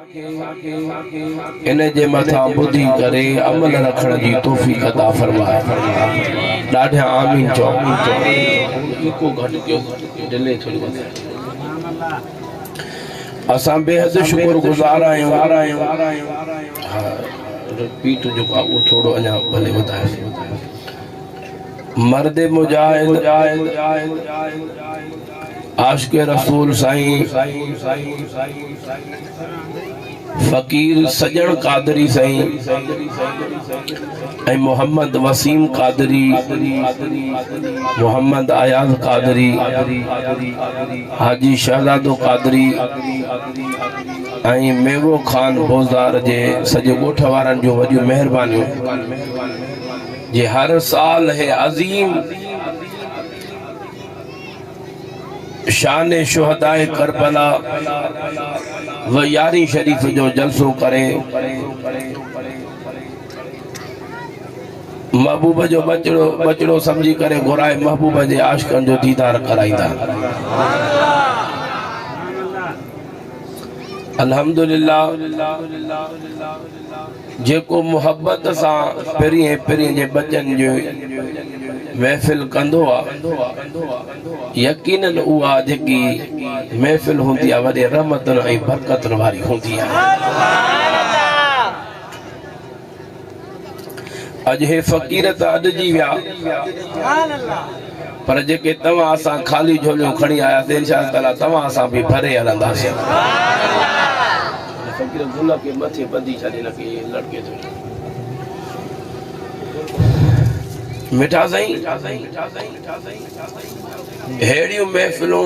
इन जे मथा बुद्धि करे अमल रखण जी तौफीक अता फरमाए। ॾाढा आमीन चओ। को घट कयो डिले थोड़ी वधाए। असां बेहद शुक्रगुज़ार आहियूं। हां पीठ जो वो थोड़ो अञा भले वधाए। मर्द मुजाहिद आशिक़ रसूल साईं फकीर सजण कादरी साईं ऐं मोहम्मद वसीम कादरी, मोहम्मद आयाज कादरी, हाजी शहजादो कादरी ऐं मेवो खान बोज़दार जे सॼे ॻोठ वारनि जो वॾियूं महिरबानियूं जे हर साल है अजीम शान शुहदाए करबला व यारी शरीफ जो जलसो करे महबूब जो बचड़ो समझी करे घुराए महबूब जे आशिकन जो दीदार कराईंदा। अल्हम्दुलिल्लाह जेको मोहब्बत सां पिरिये जे बचन जो महफिल कंदो आ, यकीनन उहा जेकी महफिल होंदी आ वॾे रहमतन ऐं बरकतन वारी होंदी आ। अज हे फकीर त अॾजी विया, पर जेके तव्हां असां खाली झोलियूं खणी आयासीं इंशाअल्लाह ताला तव्हां असां भी भरे हलंदासीं। फकीर गुल के मथे बंदी छॾे न के लड़के तो मिठा साईं हेड़ियूं महफिलों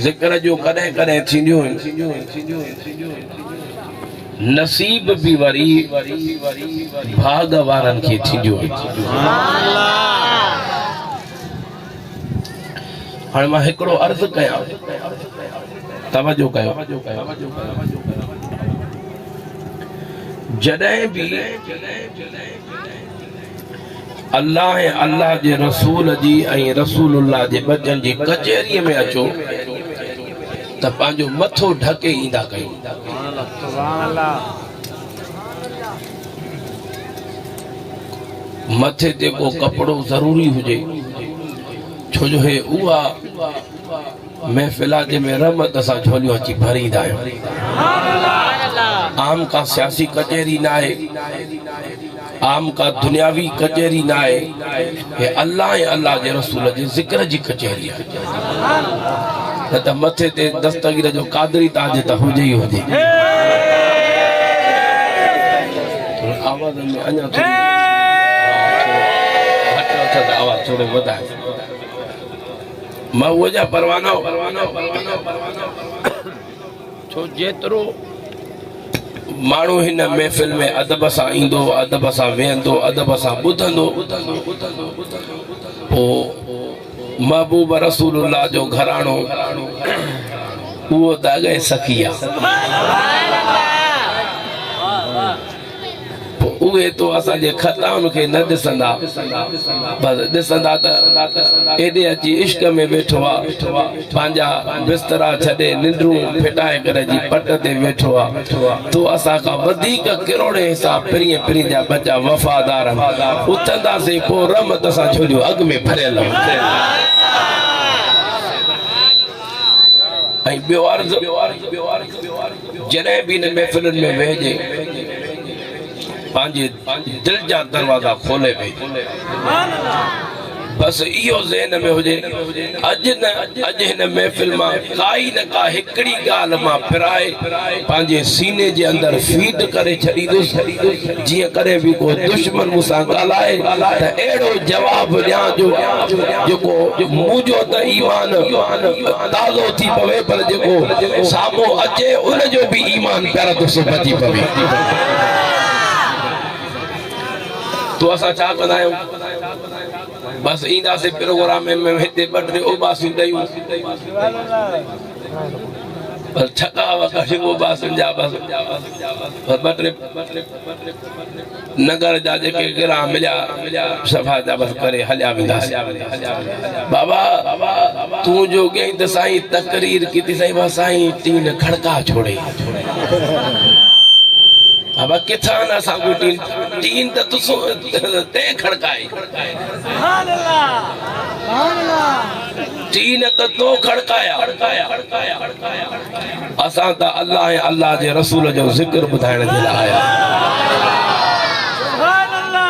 ज़िक्र जो कॾहिं कॾहिं थींदियूं नसीब भी वरी भाग वारनि खे थींदियूं। हाणे मां हिकिड़ो अर्ज़ कयां, तवज्जो कयो। जॾहिं भी अल्लाह ऐं अल्लाह जे रसूल जी ऐं रसूलुल्लाह जे बचन जी कचहरीअ में अचो त पंहिंजो मथो ढके ईंदा कयो। मथे ते को कपड़ो ज़रूरी हुजे, छो जो हे उहा महफिला में रहमत सां झोलियूं अची भरींदा आहियूं। आम का सियासी कचहरी ना है, आम का दुनियावी कचहरी ना है, ये अल्लाह ऐं अल्लाह जे रसूल जे ज़िक्र जी कचहरी है। न त मथे ते दस्तगीर जो कादरी ताज त हुजे ई हुजे। आवाज़ में अञा थोड़ी आवाज़ थोड़ो वधाए। मऊअ जा परवाना छो जेतिरो माण्हू हिन महफ़िल में अदब सां ईंदो, अदब सां वेहंदो, अदब सां ॿुधंदो, पोइ महबूब रसूलुल्लाह जो घराणो उहो दाग़े सखी आहे। उहे तो असांजे खताउनि खे न ॾिसंदा, बस ॾिसंदा त एॾे अची इश्क में वेठो आहे, पंहिंजा बिस्तरा छॾे निंडरूं फिटाए करे जी पट ते वेठो आहे। तो असां खां वधीक किरोड़े हिसाब पिरीं जा बचा वफ़ादार उथंदासीं, पोइ रहमत सां झोलियूं अॻ में भरियल। ऐं ॿियो अर्ज़, जॾहिं बि हिन महफ़िलुनि में वेहिजे पांजे दिल जा दरवाजा खोले वे, बस इहो ज़हन में हुजे अज हिन महफिल मां काई न का हिकड़ी ॻाल्हि मां फिराए पांजे सीने जे अंदर फीड करे छॾींदुसि, जीअं करे भी को दुश्मन मूंसां ॻाल्हाए त अहिड़ो जवाब ॾियां जो जेको मुंहिंजो त ईमान ताज़ो थी पवे, पर जेको साम्हूं अचे उन जो भी ईमान पहिरियों बची पवे। तो असां छा कंदा आहियूं, बस ईंदासीं प्रोग्राम में हिते ॿ टे उबासियूं ॾेयूं, बस छका वका वो बासन जा बस बटरे नगर जा जेके गिरा मिलिया सफा जा बस करे हलिया विंदास बाबा तू जो गई त साईं तकरीर की थी साईं बस साईं टीन खड़का छोड़े बाबा किथा ना सागु टीन त तुसो ते खड़काई सुभान अल्लाह टीन त तो खड़काया असां त अल्लाह ऐं अल्लाह जे रसूल जो ज़िक्र बुधाइण जे लाइ आया सुभान अल्लाह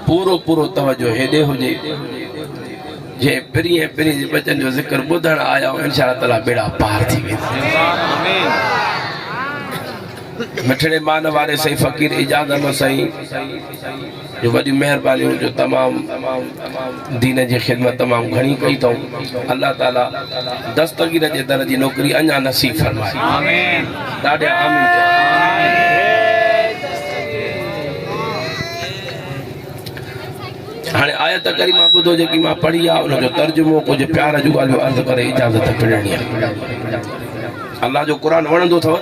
पूरो पूरो तवज्जो हेडे हुजे जे पिरी जे बचन जो ज़िक्र बुधण आया इंशाअल्लाह ताला बेड़ा पार थी वेंदा आमीन मिठड़े मान वाले सही फकीर इजाज़त सही जो बड़ी मेहरबानी जो तमाम दीन जी खिदमत तमाम घणी कई तो अल्लाह ताला दस्तगीर जे दर जी नौकरी अञा नसीब फरमाए आमीन ॾाढे आमीन हाणे आयत करीमा ॿुधो जेकी मां पढ़ी आहे उन जो तर्जुमो कुझु प्यार जूं ॻाल्हियूं अर्ज़ करे इजाज़त पिणणी आहे अल्लाह जो क़ुरान वणंदो अथव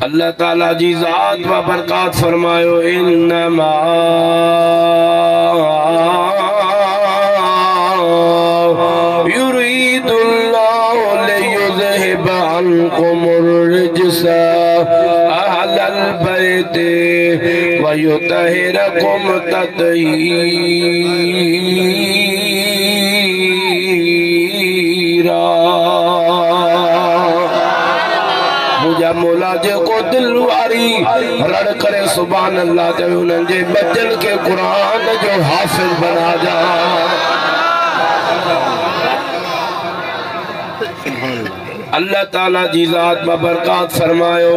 अल्लाह ताला जी ज़ात व बरकात फरमायो इन्नमा युरीदुल्लाहु लियुज़हिब अन्कुमुर रिज्सा अहलल बैति व युतहिरकुम तत्हीरा मुझा मौला जे को दिल वारी रड़ करे सुभान अल्लाह ते उन्हनि जे बचन के कुरान जो हाफिज बना जा अल्लाह ताला जी ज़ात में बरकत फरमायो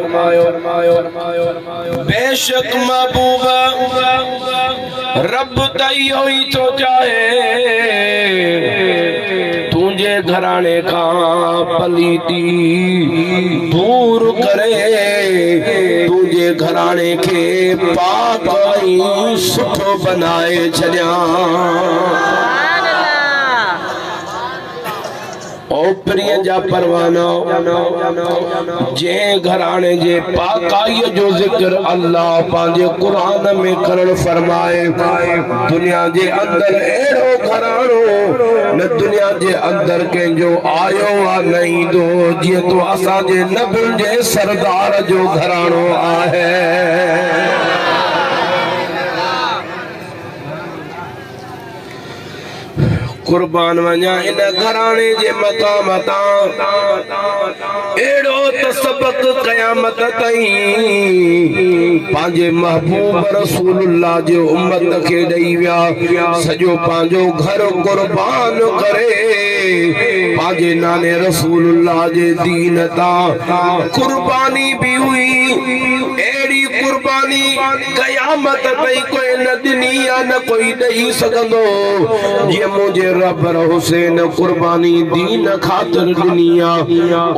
बेशक महबूबा रब तइयो ही तो चाहे तुझे घराने का पलीती दूर करे तुझे घराने के पाक सुठो बनाए छड़िया ओ प्रिय जा परवानो जे घराने जे पाकाई जो जिक्र अल्लाह पांजे कुरान में करण फरमाए दुनिया जे अंदर एड़ो घरानो न दुनिया जे अंदर के जो आयो आ नहीं दो जे तो असा जे नबी जे सरदार जो घरानो आहे कुर्बान वञा इन घराने जे मकाम एड़ो त सबक क़यामत ताईं पांजे महबूब रसूलुल्लाह जो उम्मत के ॾेई विया सजो पांजो घर कुर्बान करे पांजे नाने रसूलुल्लाह जे दीन ता कुर्बानी भी हुई एड़ी कुर्बानी क़यामत ताईं कोई न ॾिनी या न कोई ॾेई सघंदो जे मुझे रब हुसैन कुर्बानी दीन खातिर दुनिया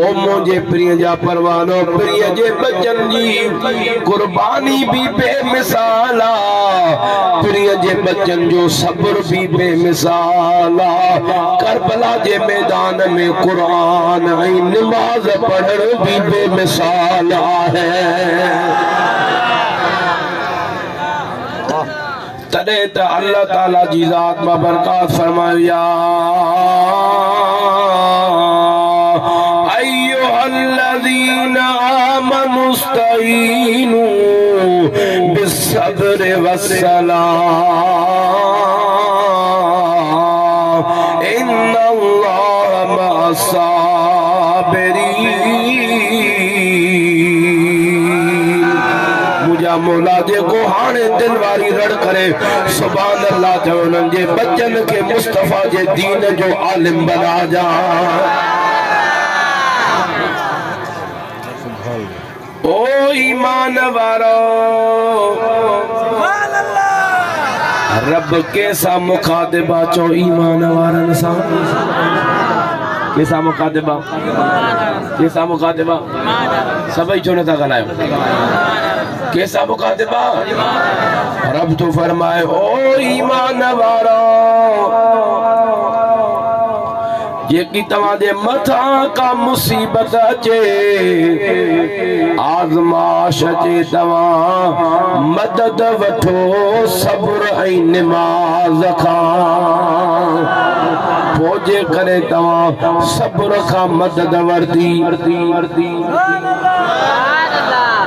ओ मुझे प्रिय जा परवानो प्रिय जे बचन जी कुर्बानी भी बेमिसाल प्रिय जे बचन जो सब्र भी बेमिसाल करबला जे मैदान में कुरान ऐं नमाज पढ़ण भी बेमिसाल है तदे त अल्लाह ताला जी ज़ात में बरकत फरमाया अय्युहल्लज़ीना आमनुस्तईनु बिस्सब्र वस्सलाह इन्नल्लाह मअस्साबिरीन मौला जे को हाने दिल वारी रड़ करे सुभान अल्लाह ते उन्हनि जे बचन के मुस्तफा जे दीन जो आलिम बना जा ओ ईमान वारो सुभान अल्लाह रब के सा मुखातिबा चो ईमान वारन सा केसा मुखातिबा सभई छो नथा ॻाल्हायो कैसा मुकातिबा रब तो फरमाए ओ ईमान वारो जेकी तव्हांजे मथां का मुसीबत अचे आज़माइश अचे तव्हां मदद वठो सब्र ऐं निमाज़ खां पोइ करे तव्हां सब्र खां मदद वरती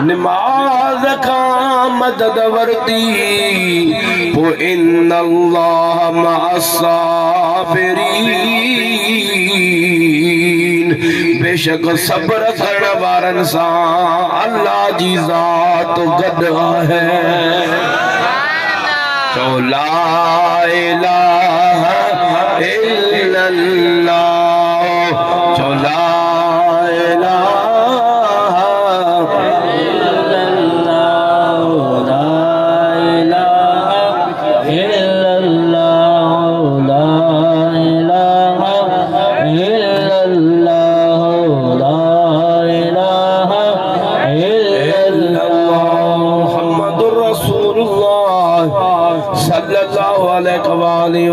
निमाज़ खां मदद वरती पोइ इन्नल्लाह मअस्साबिरीन बेशक सब्र करण वारनि सां अल्लाह जी ज़ात गॾु आहे चओ ला इलाहा इल्लल्लाह चओ ला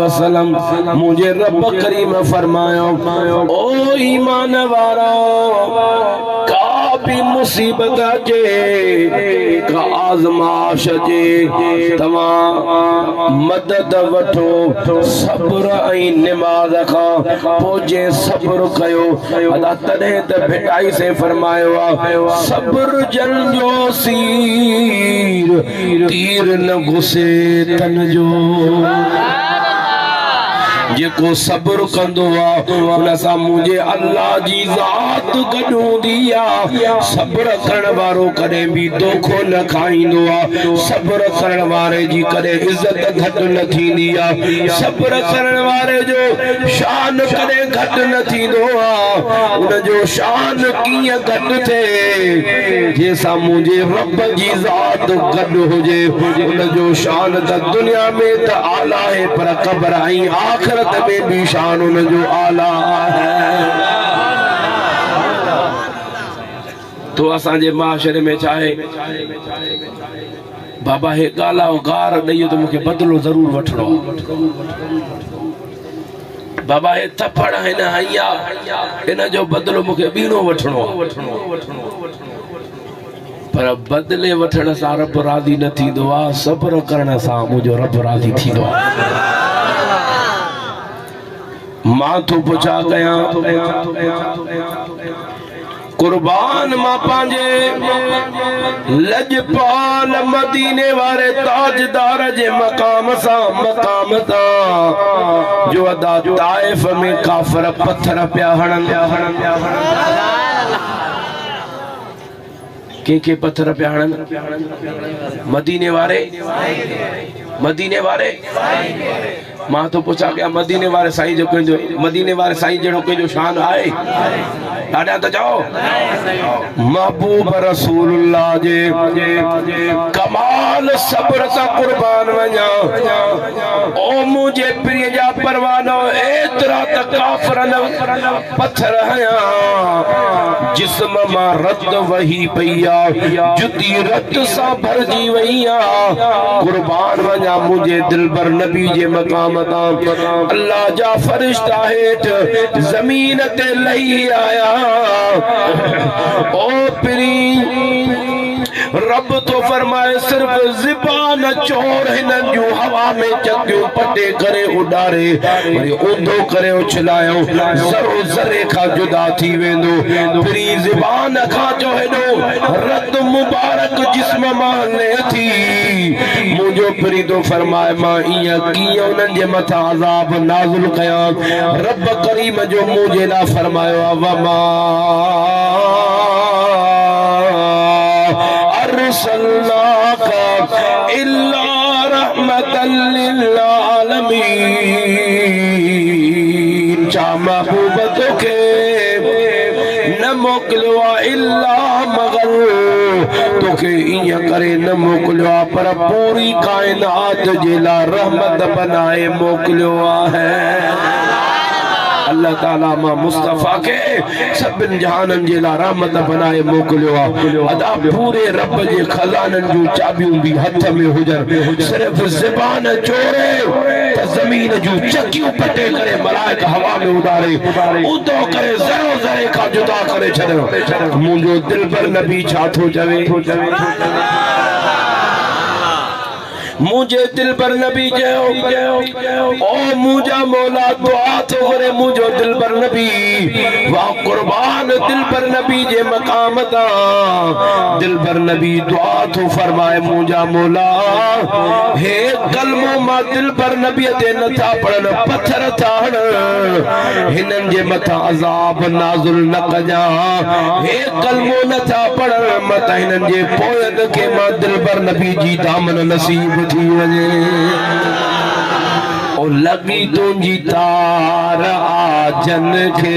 वसल्लम मुझे रब करीम फरमायो ओ ईमान वारो का भी मुसीबत अचे का आज़माइश अचे तव्हां मदद वठो सब्र ऐं निमाज़ खां पोइ जे सब्र कयो अदा तॾहिं त भिटाई से फरमायो आहे सब्र जन जो सीर तीर न घुसे तन जो जेको सब्र कंदो आहे उन सां मुंहिंजे अल्लाह जी ज़ात गॾु हूंदी आहे सब्र करण वारो कॾहिं बि दोखो न खाईंदो आहे सब्र करण वारे जी कॾहिं इज़त घटि न थींदी आहे सब्र करण वारे जो शान कॾहिं घटि न थींदो आहे उन जो शान कीअं घटि थिए जंहिंसां मुंहिंजे रब जी ज़ात गॾु हुजे उन जो शान त दुनिया में त आला आहे पर क़ब्र ऐं आख़िरत में भी शान उन जो आला है तो असांजे माशरे में चाहे बाबा हे गाला गार ॾेई तो मूंखे बदलो ज़रूर वठणो बाबा हे थप्पड़ हिन हया इन जो बदलो मूंखे ॿीणो वठणो पर बदले वठण सां रब राज़ी न थींदो आहे सब्र करण सां मुंहिंजो रब राज़ी थींदो आहे मां तो पुछा कया कुर्बान मां पंहिंजे लजपाल मदीने वारे ताजदार जे मकाम तां जो अदा ताइफ में काफर पत्थर पिया हणन के पत्थर पिया हणन मदीने वारे मां तो पुछा क्या मदीने वाले साईं जो कंहिंजो मदीने वाले साईं जहिड़ो कंहिंजो शान आहे ॾाढा त चओ महबूब रसूलुल्लाह जे कमाल सब्र सां कुर्बान वञा ओ मुंहिंजे प्रिय जा परवानो एतिरा त काफ़रन पत्थर हया जिस्म मां रत वही पई आहे जुती रत सां भरजी वई आहे कुर्बान वञा मुंहिंजे दिलबर नबी जे मक़ाम अल्लाह जा फरिश्ता हेठ जमीन ते लही आया ओ प्री रब तो फरमाए सिर्फ ज़बान चोर हिनन जो हवा में चकियो पटे करे उडारे वरी ऊंधो करे उछलायो ज़रो ज़रे खां जुदा थी वेंदो प्री ज़बान खां जो हेडो रत मुबारक जिस्म मां ले थी मुझो प्री तो फरमाए मां इया कीअं उन्हनि जे मथां अज़ाब नाज़िल कयां रब करीम जो मुझे ला फरमायो वमा अरसलनाका इल्ला रहमतल लिल आलमीन चा महबूब तोखे न मोकिलियो इल्ला मगर तोखे इया करे न मोकिलियो पर पूरी कायनात जे लाइ रहमत बनाए मोकिलियो आहे अल्लाह ताला मा मुस्तफा के सभिन जहानन जे ला रहमत बनाए मोकलियो अदा पूरे रब जे खजानन जो चाबियूं भी हथ में हुजन सिर्फ ज़बान चोरे त जमीन जो चक्कियूं पटे करे मलाइक हवा में उड़ारे उदो करे ज़रो ज़रे का जुदा करे छड़ो मुंजो दिल पर नबी छा थो चवे मुझे दिल पर नबी जयो ओ मुझा मौला दुआ तो करे मुझो दिल पर नबी वाह कुर्बान दिल पर नबी जे मकाम दा दिल पर नबी दुआ तो फरमाए मुझा मौला हे कलमो मा दिल पर नबी ते नथा पड़न पत्थर थाण हिनन जे मथा अजाब नाज़िल न कजा हे कलमो नथा पड़न मथा हिनन जे पोयन के मा दिल पर नबी जी दामन नसीब थी वने ओ लगी तुझी तार आजन के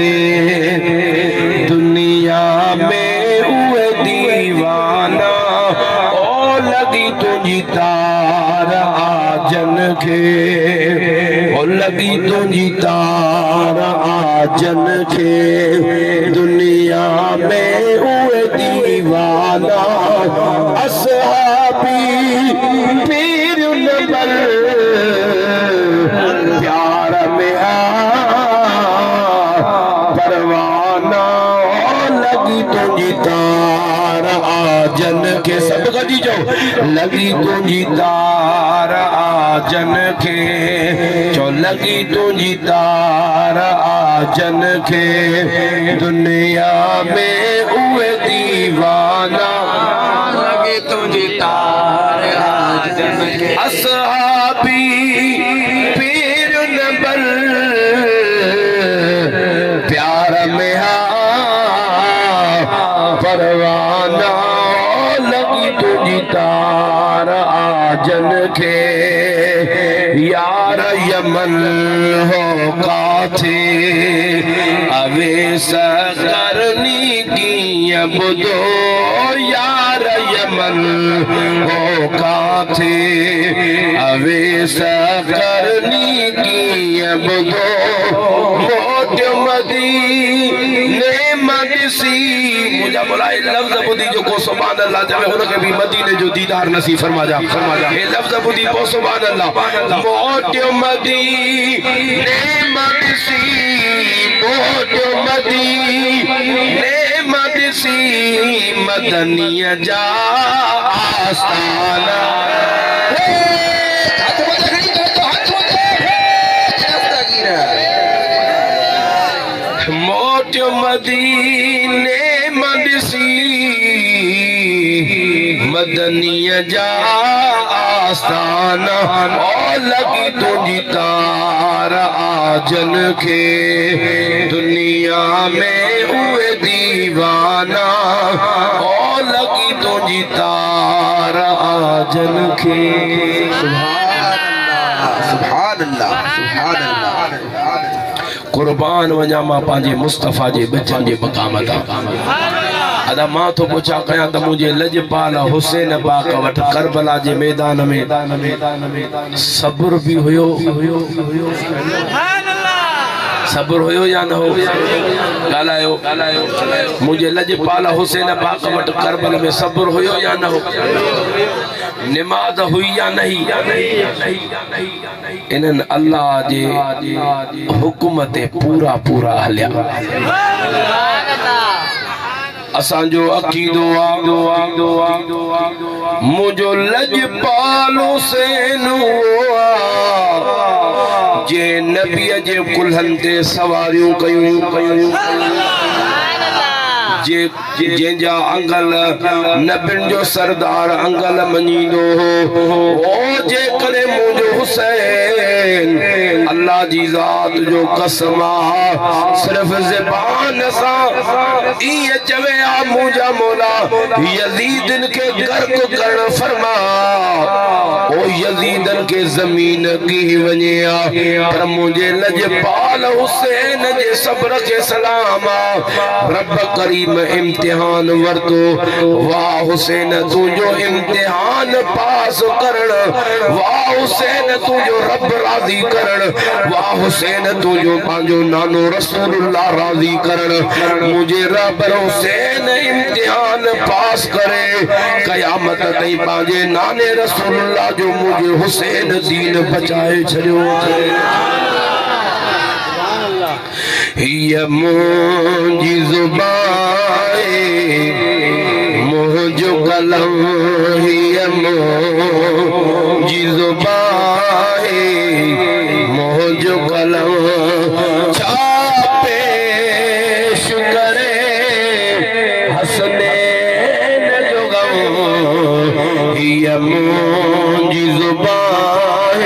दुनिया में उए दीवाना ओ लगी तुझी तार आजन के ओ लगी तुझी तार आजन के दुनिया में उए दीवाना असहाबी प्यार में परवाना लगी तुझी तार आजन के सब गदी जाओ लगी तुझी तार आजन के जो लगी तुझी तार आजन के दुनिया में हुए दीवाना लगी तुझी तार आजन के असहाबी पीर नबल प्यार में परवाना लगी तुझी तार आजन के यार यमन हो काथे अवेस करनी की अब दो यार यमन हो काथे अवेस करनी की अब दो मोट मदीने मदसी मुझे बुलाए लफ्ज़ बुदी जो को सुभान अल्लाह जब उनके भी मदीने जो दीदार नसीब फरमा जा ये लफ्ज़ बुदी को सुभान अल्लाह मोट मदीने मदसी मोट मदीने मदसी मदनिया जा आस्ताना मोट मदीने मदसी मदनिया जा आस्ताना ओ लगी तुझी तार आजन के दुनिया में हुए दीवाना ओ लगी तुझी तार आजन के सुभान अल्लाह सुभान अल्लाह कुर्बान वञा मां पंहिंजे मुस्तफ़ा जे बचन जे मक़ाम ता अदा मां तो पुछा कया त मुझे लजपाल हुसैन पाक वट करबला जे मैदान में सब्र भी हुयो सब्र हुयो या न हो गालायो मुझे लजपाल हुसैन पाक वट करबल में सब्र हुयो या न हो निमाज हुई या नहीं इनन अल्लाह जे हुक्म ते पूरा पूरा हलिया असांजो अकीदो मुझो लजपाल हुसैन जे नबी जे कुल्हन ते सवारियूं कयूं जे जा अंगल नबिन जो सरदार अंगल मनीदो ओ जे करे मुझो हुसैन अल्लाह जी जात जो कसम सिर्फ ज़बान सा ये चवे आ मुझा मौला यजीदन के गर्क करण फरमा ओ यजीदन के जमीन की वनिया पर मुझे लजपाल हुसैन जे सब्र के सलाम रब करीम कदम इम्तिहान वरतो वाह हुसैन तुझो इम्तिहान पास करण वाह हुसैन तुझो रब राजी करण वाह हुसैन तुझो पांजो नानो रसूलुल्लाह राजी करण मुझे रब हुसैन इम्तिहान पास करे कयामत ताईं पांजे नाने रसूलुल्लाह जो मुझे हुसैन दीन बचाए छड़ियो हिय मुंहिंजी ज़ुबान मुंहिंजो कलम हिय मुंहिंजी ज़ुबान मुंहिंजो कलम छा पेश करे हसनैन जो गम हिय मुंहिंजी ज़ुबान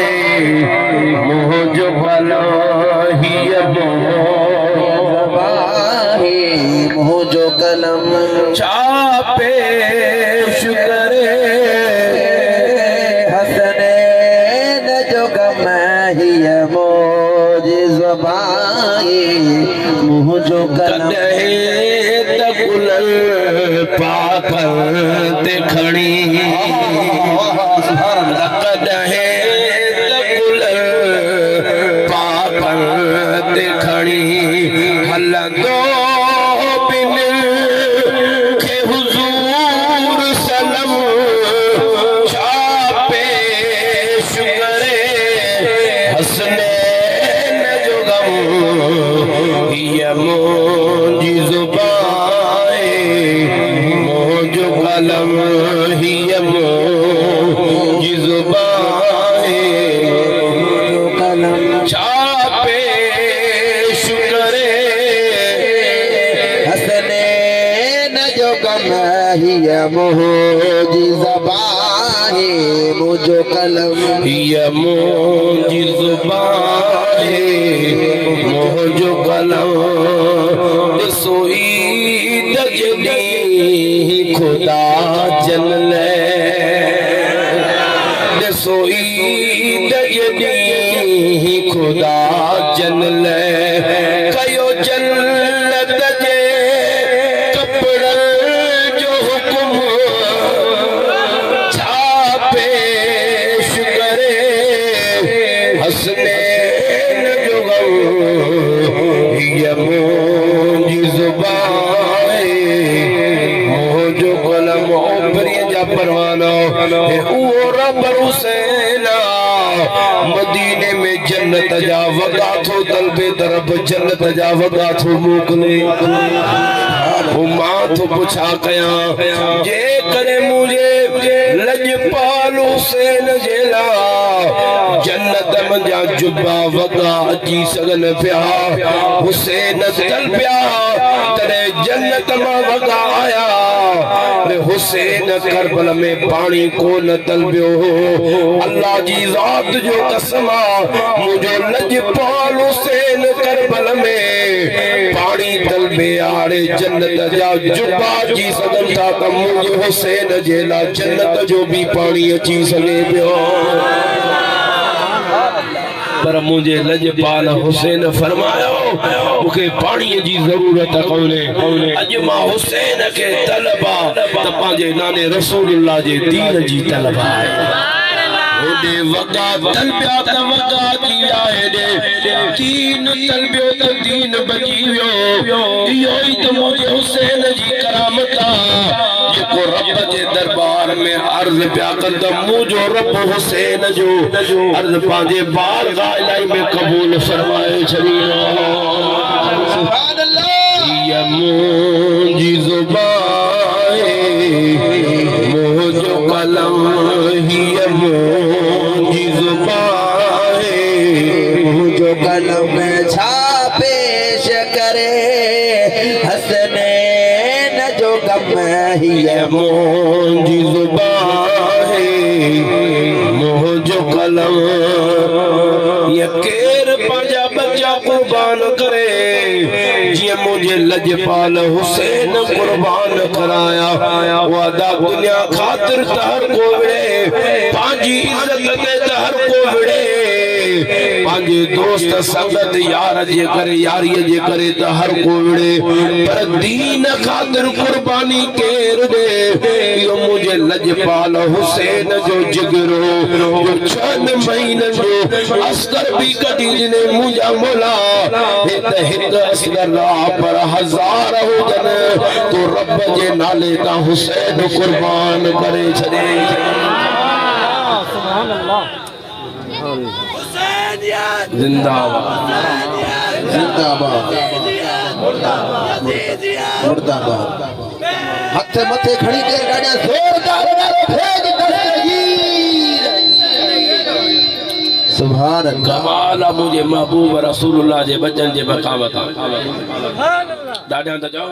मुंहिंजो कलम हिय मुझो कलम छा पेश करे हसनैन जो गम हिय मुझे ज़बानी मुझो कलम त गुलल पाकल ते खणी कॾहिं त गुलल पाकल ते खणी हलंदो मुंहिंजी ज़ुबान मुंहिंजो कलम हिय मुंहिंजी ज़ुबान कलम छा पेश करे हसनैन जो गम हिय मुझी ज़बानी मुझो कलम हिय मुंहिंजी ज़ुबान मुंहिंजो कलम ॾिसो ईद जॾहिं ख़ुदा जन ॾिसो ईद जॾहिं ख़ुदा जन कयो जन्नत जे कपड़नि जो हुकुम छा पेश करे हसनैन जो गम हिय मुंहिंजी ज़ुबान मुंहिंजो कलम ओपरीअ जा परवाना उहो रब हुसैन मदीने में जन्नत जा वॻा थो तलबे तरफ़ जन्नत जा वॻा थो मोकिले मां थो पुछा कयां जे करे मुझे लजपाल हुसैन जे लाइ जन्नत मंजा जुबा वॻा अची सघनि पिया हुसैन तल पिया तॾहिं जन्नत मां वॻा आया हुसैन करबल में पानी कोन तलबियो अल्लाह जी ज़ात जो कसम मुझो लजपाल हुसैन करबल में पानी तलबे आड़े जन्नत जा जुबा जी सघनि था त मुझे हुसैन जे लाइ जन्नत जो भी पानी अची सघे पियो पर मुझे लजपाल हुसैन फरमायो मुखे पानी जी जरूरत कोने अज मां हुसैन के तलबा त पांजे नाने रसूलुल्लाह जे दीन जी तलबा ओडे वगा तलबिया त वगा दिया हेडे दीन तलबियो त दीन बची वियो इहो ई त मुझे हुसैन जी करामत जेको रब जे दरबार में अर्ज पिया कंदा मुझो रब हुसैन जो अर्ज पांजे बार इलाही में कबूल फरमाए छड़ियो सुभान अल्लाह ये मुंहिंजी ज़ुबान मुंहिंजो कलम हिय मुंहिंजी ज़ुबान मुझो कलम छा पेश करे हसनैन जो गम हिय मुंहिंजी ज़ुबान मुंहिंजो कलम ये केर पंहिंजा बच्चा कुर्बान करे जीअं मुंहिंजे लजपाल हुसैन कुर्बान कराया वादा दुनिया ख़ातिर त हर को विड़े पंहिंजी इज़त ते त हर को विड़े पांजे दोस्त संगत यार जे करे यारी जे करे त हर को विड़े पर दीन खातिर कुर्बानी केर दे यो मुझे लजपाल हुसैन जो जिगरो जो 6 महीनन जो अस्कर भी कटी जिने मुझा मोला हित अस्कर पर हजार हो जन तो रब जे नाले ता हुसैन कुर्बान करे छड़े सुभान अल्लाह हुसैन यार जिंदाबाद जिंदाबाद मुर्दाबाद हथ मथे खड़ी के गाड़ियां जोरदार नारो फेंक दस्तगीर सुभान अल्लाह कमाल मुझे महबूब रसूलुल्लाह जे बचन जे मकाम था सुभान अल्लाह ॾाढा त जाओ